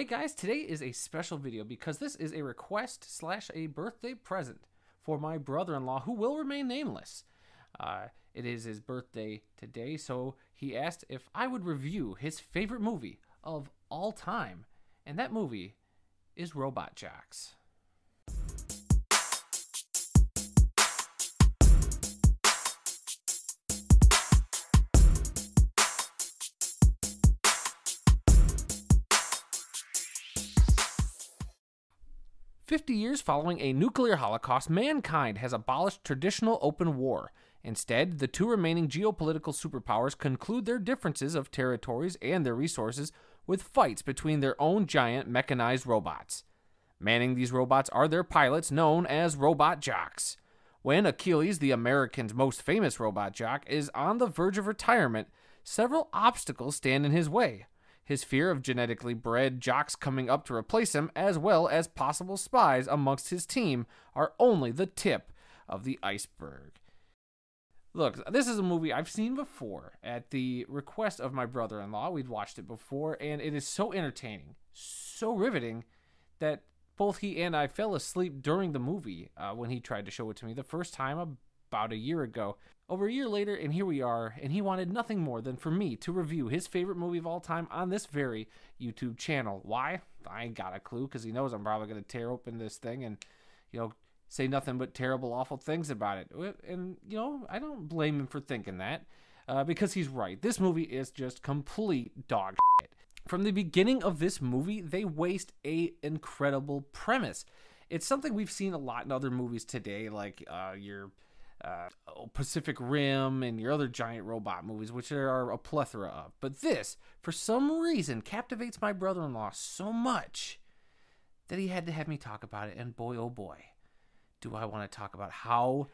Hey guys, today is a special video because this is a request / a birthday present for my brother-in-law who will remain nameless. It is his birthday today, so he asked if I would review his favorite movie of all time, and that movie is Robot JOX. 50 years following a nuclear holocaust, mankind has abolished traditional open war. Instead, the two remaining geopolitical superpowers conclude their differences of territories and their resources with fights between their own giant mechanized robots. Manning these robots are their pilots, known as Robot JOX. When Achilles, the American's most famous robot jock, is on the verge of retirement, several obstacles stand in his way. His fear of genetically bred jocks coming up to replace him, as well as possible spies amongst his team, are only the tip of the iceberg. Look, this is a movie I've seen before at the request of my brother-in-law. We'd watched it before, and it is so entertaining, so riveting, that both he and I fell asleep during the movie when he tried to show it to me the first time about a year ago. Over a year later, and here we are, and he wanted nothing more than for me to review his favorite movie of all time on this very YouTube channel. Why? I ain't got a clue, because he knows I'm probably going to tear open this thing and, say nothing but terrible, awful things about it. And, I don't blame him for thinking that, because he's right. This movie is just complete dog shit. From the beginning of this movie, they waste an incredible premise. It's something we've seen a lot in other movies today, like your Pacific Rim and your other giant robot movies, which there are a plethora of. But this, for some reason, captivates my brother-in-law so much that he had to have me talk about it. And boy, oh boy, do I want to talk about how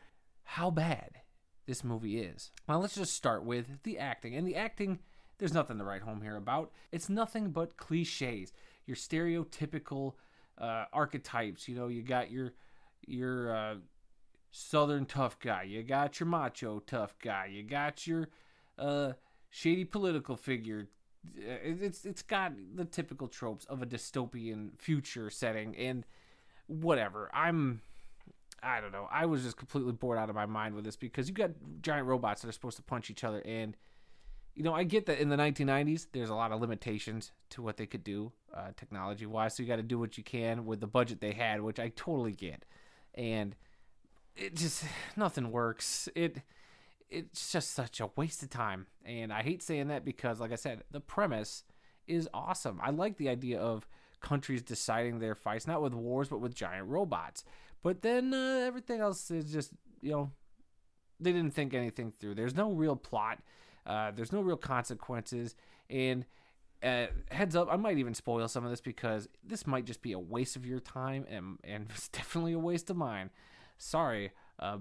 bad this movie is. Well, let's just start with the acting. And the acting, there's nothing to write home here about. It's nothing but cliches. Your stereotypical archetypes. You got your Southern tough guy, you got your macho tough guy, you got your shady political figure. It's got the typical tropes of a dystopian future setting, and whatever. I don't know. I was just completely bored out of my mind with this, because you got giant robots that are supposed to punch each other, and I get that in the 1990s there's a lot of limitations to what they could do technology-wise, so you got to do what you can with the budget they had, which I totally get. And it just, nothing works. It's just such a waste of time. And I hate saying that because, like I said, the premise is awesome. I like the idea of countries deciding their fights, not with wars, but with giant robots. But then everything else is just, they didn't think anything through. There's no real plot. There's no real consequences. And heads up, I might even spoil some of this, because this might just be a waste of your time, and it's definitely a waste of mine. Sorry,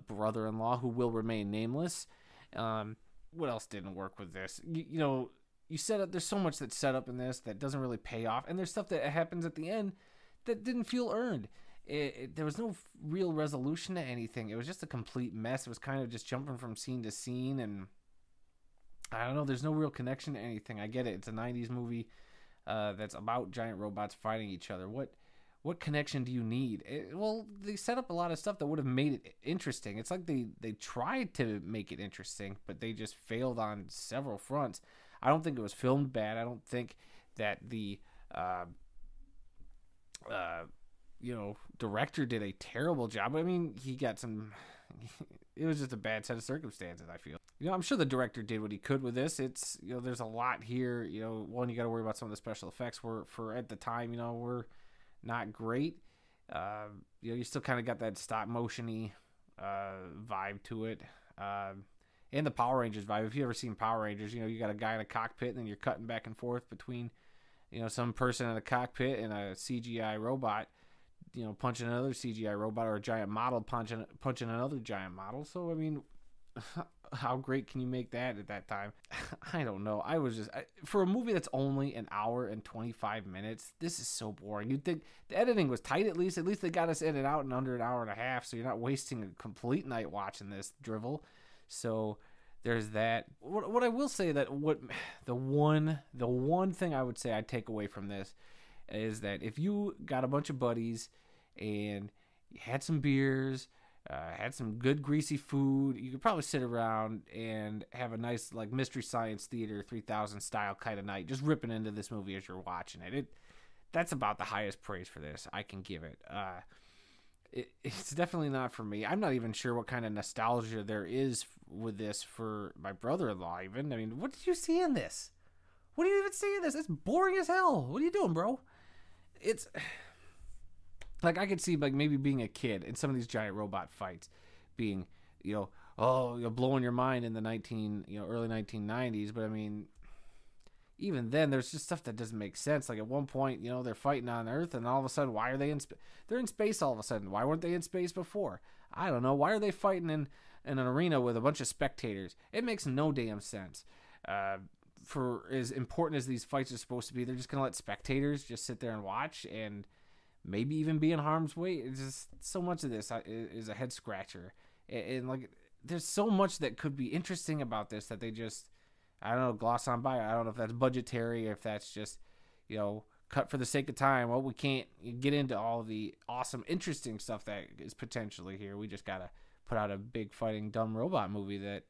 brother-in-law who will remain nameless. What else didn't work with this? You set up. There's so much that's set up in this that doesn't really pay off, and there's stuff that happens at the end that didn't feel earned. There was no real resolution to anything. It was just a complete mess. It was kind of just jumping from scene to scene, and I don't know. There's no real connection to anything. I get it. It's a 90s movie that's about giant robots fighting each other. What connection do you need? Well, they set up a lot of stuff that would have made it interesting. It's like they tried to make it interesting, but they just failed on several fronts. I don't think it was filmed bad. I don't think that the director did a terrible job. I mean, he got some... It was just a bad set of circumstances, I feel. I'm sure the director did what he could with this. It's, there's a lot here. One, you got to worry about some of the special effects for at the time, were not great. You still kind of got that stop motion-y vibe to it. And the Power Rangers vibe. If you've ever seen Power Rangers, you got a guy in a cockpit, and then you're cutting back and forth between, some person in a cockpit and a CGI robot, punching another CGI robot, or a giant model punching another giant model. So, I mean, how great can you make that at that time? I don't know. For a movie that's only an hour and 25 minutes, this is so boring. You'd think the editing was tight at least. At least they got us in and out in under an hour and a half, so you're not wasting a complete night watching this drivel. So there's that. What I will say, that the one thing I would say I'd take away from this is that if you got a bunch of buddies and you had some beers, had some good greasy food, you could probably sit around and have a nice like Mystery Science Theater 3000 style kind of night, just ripping into this movie as you're watching it. That's about the highest praise for this I can give it. It's definitely not for me. I'm not even sure what kind of nostalgia there is with this for my brother-in-law even. I mean, what did you see in this? What do you even see in this? It's boring as hell. What are you doing, bro? It's like I could see like maybe being a kid in some of these giant robot fights being, you're blowing your mind in the early 1990s, but I mean, even then, there's just stuff that doesn't make sense. Like at one point, they're fighting on Earth, and all of a sudden, why are they in space? They're in space all of a sudden. Why weren't they in space before? I don't know. Why are they fighting in an arena with a bunch of spectators? It makes no damn sense. For as important as these fights are supposed to be, they're just going to let spectators just sit there and watch and maybe even be in harm's way. It's just so much of this is a head scratcher. And like, there's so much that could be interesting about this that they just, I don't know, gloss on by. I don't know if that's budgetary or if that's just, cut for the sake of time. Well, we can't get into all the awesome, interesting stuff that is potentially here. We just got to put out a big fighting dumb robot movie that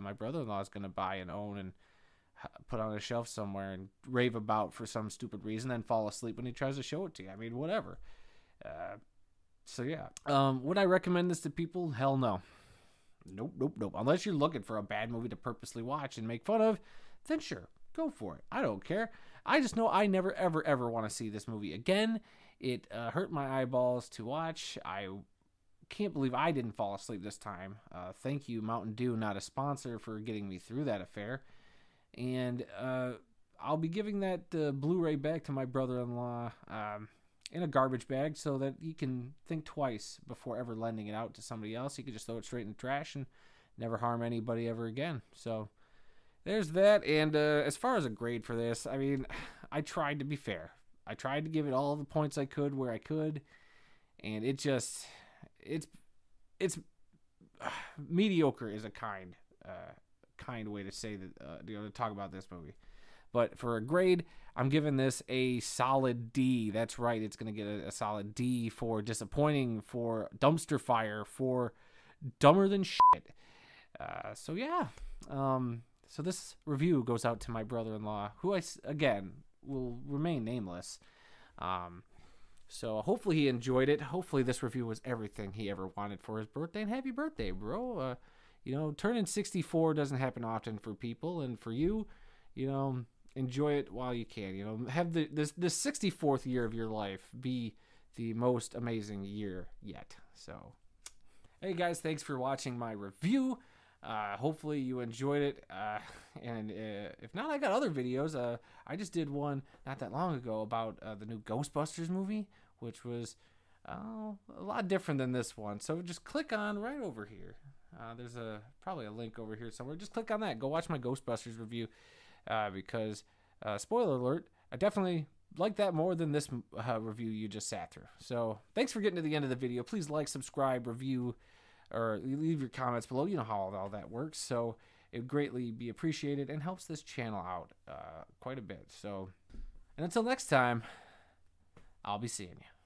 my brother-in-law is going to buy and own and put on a shelf somewhere and rave about for some stupid reason, then fall asleep when he tries to show it to you. I mean, whatever. So, yeah. Would I recommend this to people? Hell no. Nope. Unless you're looking for a bad movie to purposely watch and make fun of, then sure, go for it. I don't care. I just know I never, ever, ever want to see this movie again. It hurt my eyeballs to watch. I can't believe I didn't fall asleep this time. Thank you, Mountain Dew, not a sponsor, for getting me through that affair. And I'll be giving that Blu-ray back to my brother-in-law in a garbage bag so that he can think twice before ever lending it out to somebody else. He could just throw it straight in the trash and never harm anybody ever again. So there's that. And as far as a grade for this, I mean, I tried to be fair. I tried to give it all the points I could where I could. And it's mediocre is a kind way to say that, to talk about this movie. But for a grade, I'm giving this a solid D. That's right. It's going to get a solid D for disappointing, for dumpster fire, for dumber than shit. So, yeah. So this review goes out to my brother-in-law, who again, will remain nameless. So hopefully he enjoyed it. Hopefully this review was everything he ever wanted for his birthday. And happy birthday, bro. Turning 64 doesn't happen often for people. And for you, enjoy it while you can. Have this 64th year of your life be the most amazing year yet. So, hey guys, thanks for watching my review. Hopefully you enjoyed it. And if not, I got other videos. I just did one not that long ago about the new Ghostbusters movie, which was a lot different than this one. So just click on right over here. There's probably a link over here somewhere. Just click on that. Go watch my Ghostbusters review. Because, spoiler alert, I definitely like that more than this review you just sat through. So, thanks for getting to the end of the video. Please like, subscribe, review, or leave your comments below. You know how all that works. So, it would greatly be appreciated and helps this channel out quite a bit. So, and until next time, I'll be seeing you.